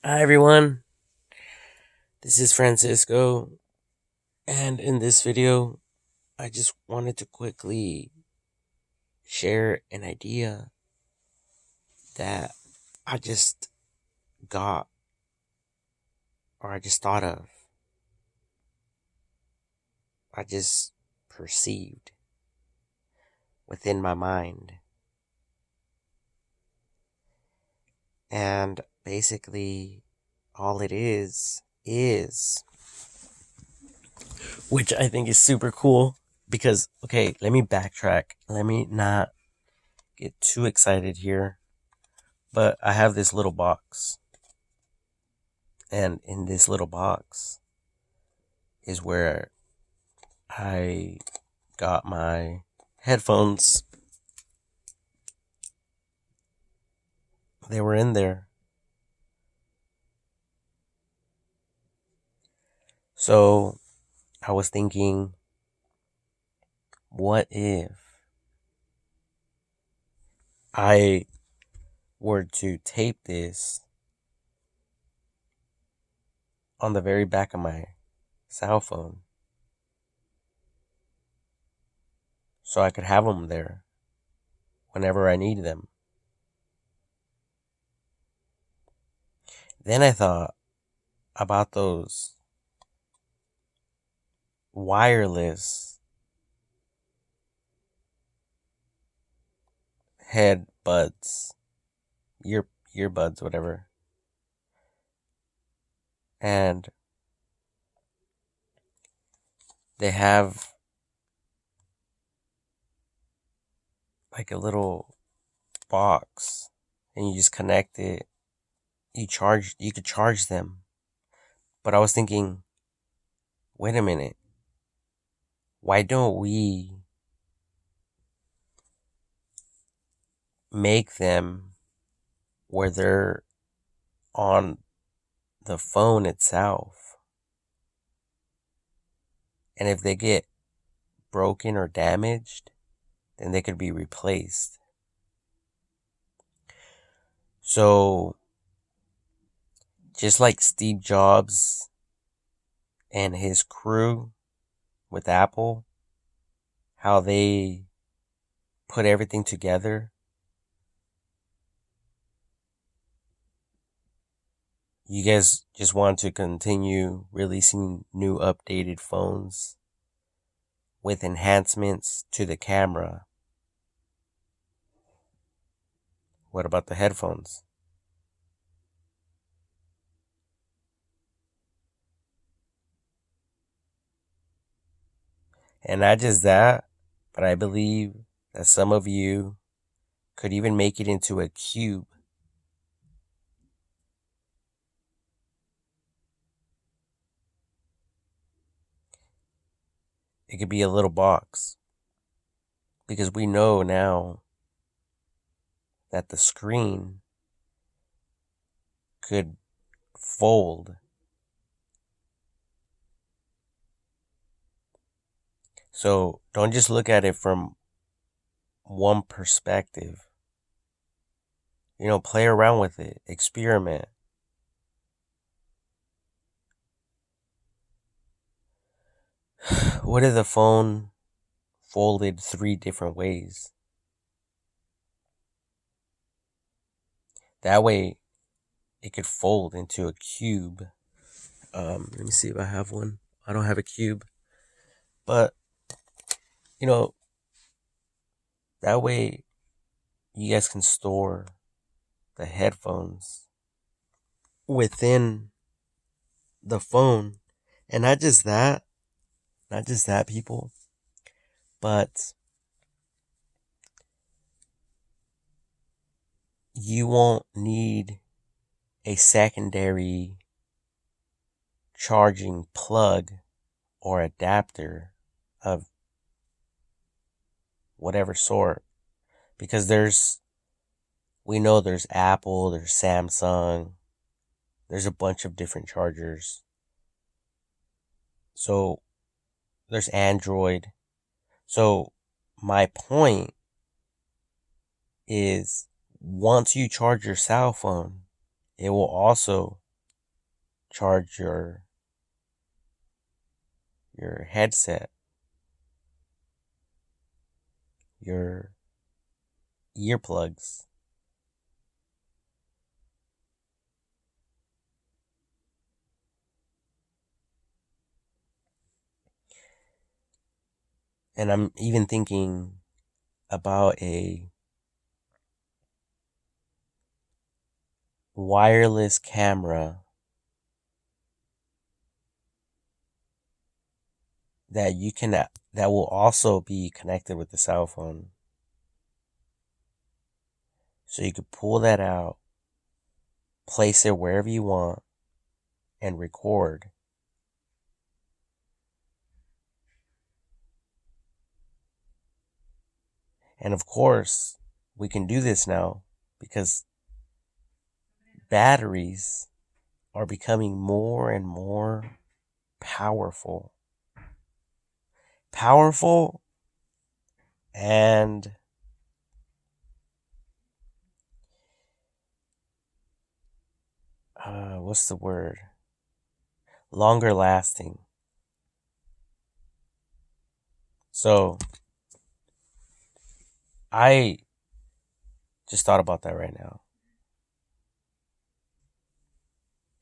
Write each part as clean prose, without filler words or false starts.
Hi everyone, this is Francisco, and in this video, I just wanted to quickly share an idea that I just got, or I just thought of, I just perceived within my mind. And basically, all it is, which I think is super cool because, okay, let me backtrack. Let me not get too excited here. But I have this little box, and in this little box is where I got my headphones. They were in there. So I was thinking, what if I were to tape this on the very back of my cell phone so I could have them there whenever I need them? Then I thought about those wireless head buds, earbuds, whatever. And they have like a little box, and you just connect it. You could charge them. But I was thinking, wait a minute. Why don't we make them where they're on the phone itself? And if they get broken or damaged, then they could be replaced. So, just like Steve Jobs and his crew with Apple, how they put everything together, you guys just want to continue releasing new updated phones with enhancements to the camera. What about the headphones? And not just that, but I believe that some of you could even make it into a cube. It could be a little box. Because we know now that the screen could fold. So don't just look at it from one perspective. Play around with it, experiment. What if the phone folded 3 different ways? That way, it could fold into a cube. Let me see if I have one. I don't have a cube. But, you know, that way you guys can store the headphones within the phone. And not just that, people, but you won't need a secondary charging plug or adapter of whatever sort, because we know there's Apple, there's Samsung, there's a bunch of different chargers. So there's Android. So my point is, once you charge your cell phone, it will also charge your headset, your earplugs. And I'm even thinking about a wireless camera that that will also be connected with the cell phone. So you could pull that out, place it wherever you want, and record. And of course, we can do this now because batteries are becoming more and more powerful. Powerful and what's the word? Longer lasting. So I just thought about that right now.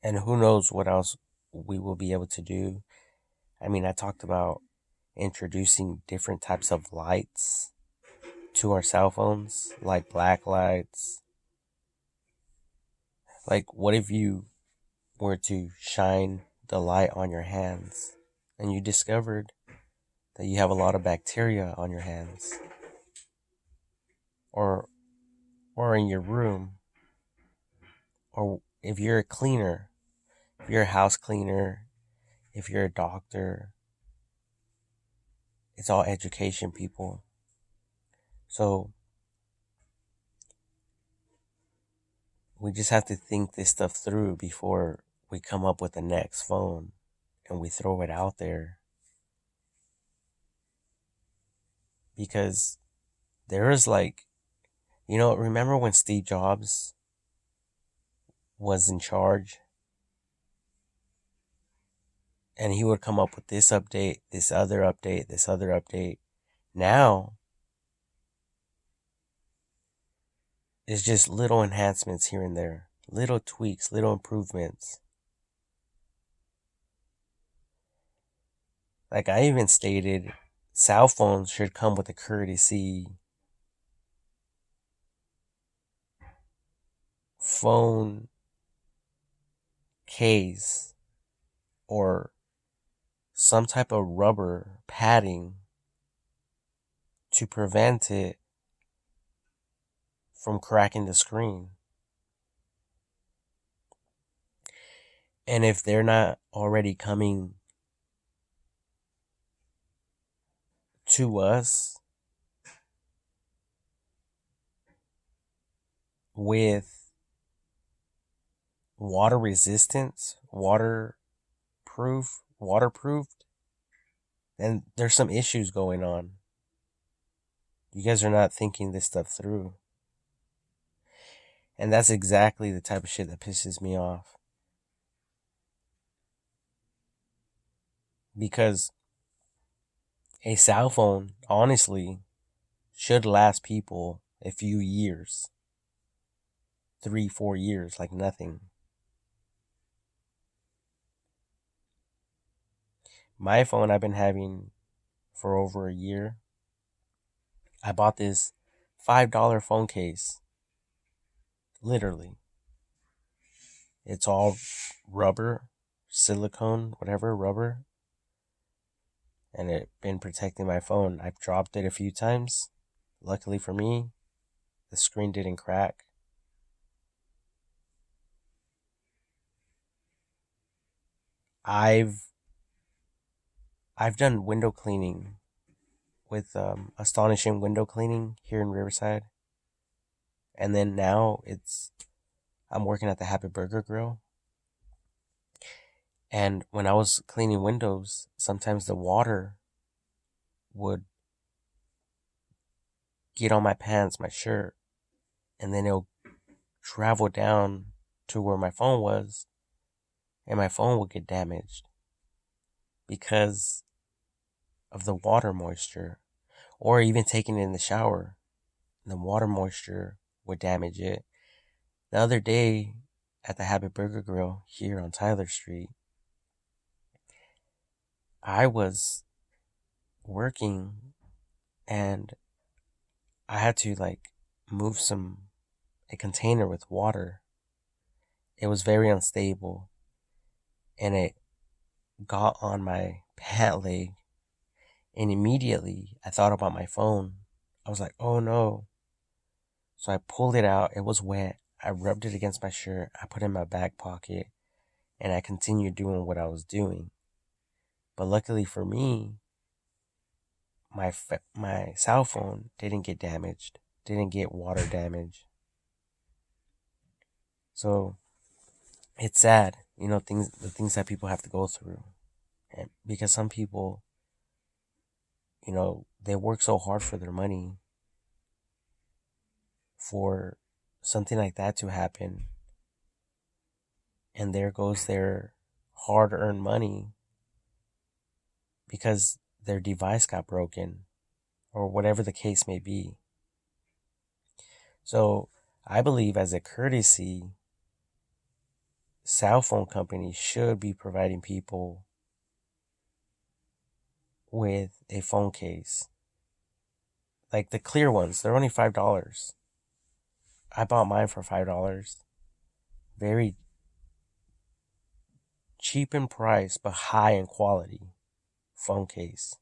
And who knows what else we will be able to do. I mean, I talked about introducing different types of lights to our cell phones, like black lights. Like, what if you were to shine the light on your hands and you discovered that you have a lot of bacteria on your hands or in your room, or if you're a cleaner, if you're a house cleaner, if you're a doctor, it's all education, people. So we just have to think this stuff through before we come up with the next phone and we throw it out there. Because there is like, remember when Steve Jobs was in charge and he would come up with this update, this other update, this other update? Now it's just little enhancements here and there, little tweaks, little improvements. Like I even stated, cell phones should come with a courtesy phone case or some type of rubber padding to prevent it from cracking the screen. And if they're not already coming to us with water resistance, waterproofed, then there's some issues going on. You guys are not thinking this stuff through. And that's exactly the type of shit that pisses me off. Because a cell phone, honestly, should last people a few years. 3-4 years, like nothing. My phone I've been having for over a year. I bought this $5 phone case. Literally. It's all rubber, silicone, whatever, rubber. And it's been protecting my phone. I've dropped it a few times. Luckily for me, the screen didn't crack. I've done window cleaning with Astonishing Window Cleaning here in Riverside. And then now I'm working at the Happy Burger Grill. And when I was cleaning windows, sometimes the water would get on my pants, my shirt, and then it'll travel down to where my phone was and my phone would get damaged because of the water moisture, or even taking it in the shower. The water moisture would damage it. The other day at the Habit Burger Grill here on Tyler Street, I was working and I had to like move a container with water. It was very unstable and it got on my pant leg, and immediately I thought about my phone. I was like, oh no. So I pulled it out. It was wet. I rubbed it against my shirt. I put it in my back pocket and I continued doing what I was doing. But luckily for me, my cell phone didn't get damaged, didn't get water damage. So it's sad, the things that people have to go through, and because some people, they work so hard for their money, for something like that to happen, and there goes their hard-earned money because their device got broken, or whatever the case may be. So I believe, as a courtesy, cell phone companies should be providing people with a phone case. Like the clear ones, they're only $5. I bought mine for $5. Very cheap in price, but high in quality phone case.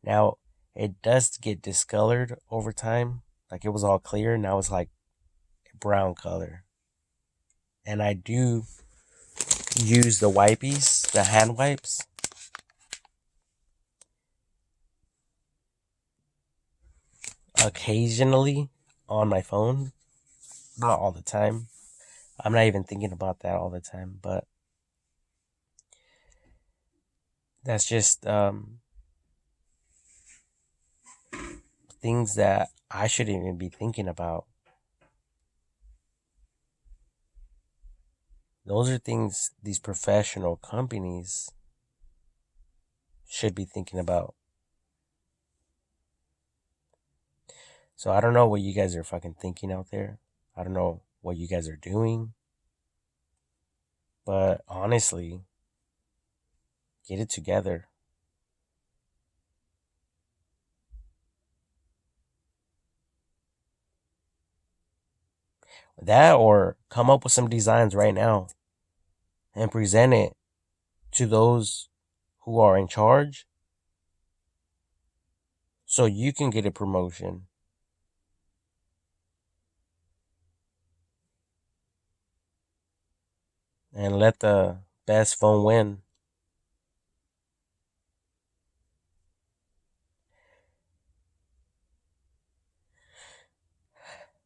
Now, it does get discolored over time. Like it was all clear, now it's like a brown color. And I do use the wipies, the hand wipes. Occasionally on my phone. Not all the time. I'm not even thinking about that all the time, but that's just things that I shouldn't even be thinking about. Those are things these professional companies should be thinking about. So I don't know what you guys are fucking thinking out there. I don't know what you guys are doing. But honestly, get it together. That, or come up with some designs right now and present it to those who are in charge so you can get a promotion. And let the best phone win.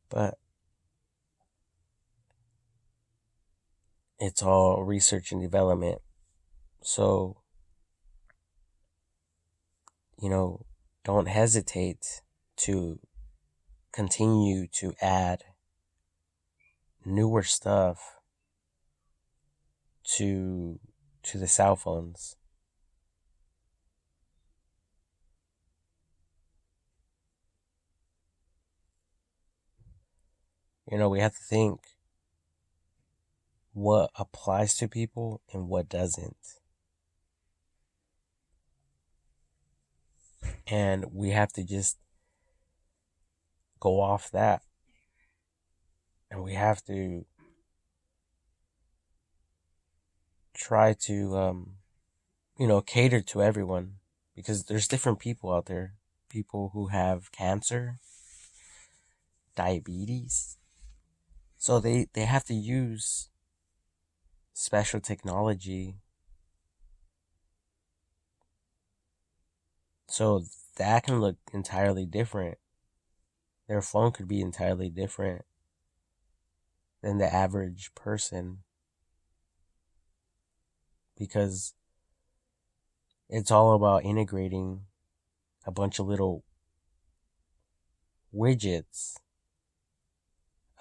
But it's all research and development. So, don't hesitate to continue to add newer stuff to the cell phones. We have to think what applies to people and what doesn't. And we have to just go off that. And we have to try to, cater to everyone, because there's different people out there. People who have cancer, diabetes. So they have to use special technology. So that can look entirely different. Their phone could be entirely different than the average person, because it's all about integrating a bunch of little widgets,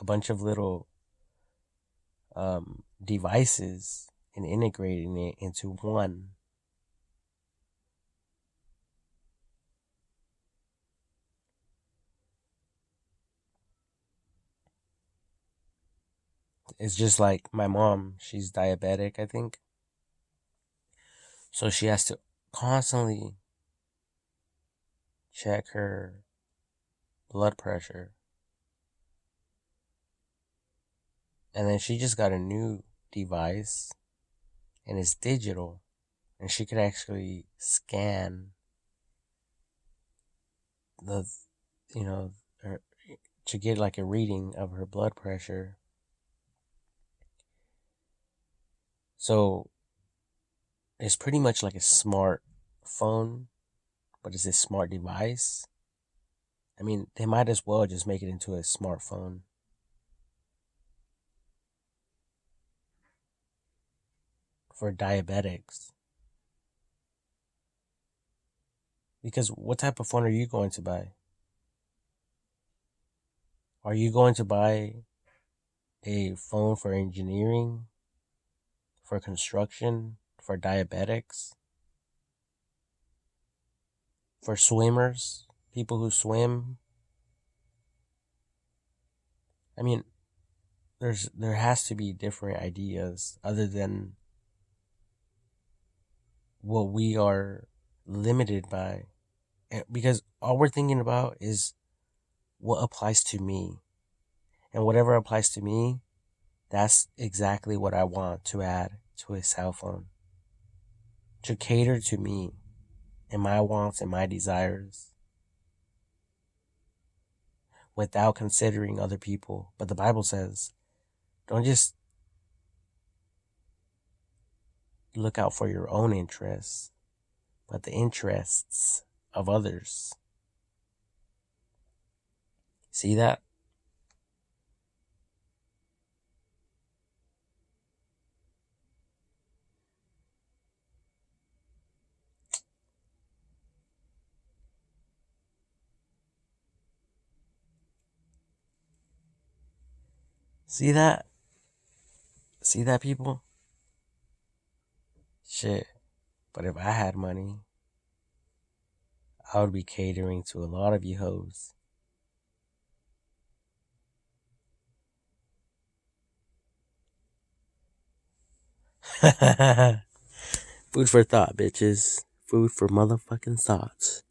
a bunch of little devices and integrating it into one. It's just like my mom, she's diabetic, I think. So she has to constantly check her blood pressure. And then she just got a new device and it's digital. And she could actually scan the, you know, her, to get like a reading of her blood pressure. So it's pretty much like a smart phone, but it's a smart device. I mean, they might as well just make it into a smartphone. For diabetics. Because what type of phone are you going to buy? Are you going to buy a phone for engineering, for construction, for diabetics, for swimmers, people who swim? I mean, there has to be different ideas other than what we are limited by. Because all we're thinking about is what applies to me. And whatever applies to me, that's exactly what I want to add to a cell phone. To cater to me and my wants and my desires without considering other people. But the Bible says, don't just look out for your own interests, but the interests of others. See that? See that? See that, people? Shit. But if I had money, I would be catering to a lot of you hoes. Food for thought, bitches. Food for motherfucking thoughts.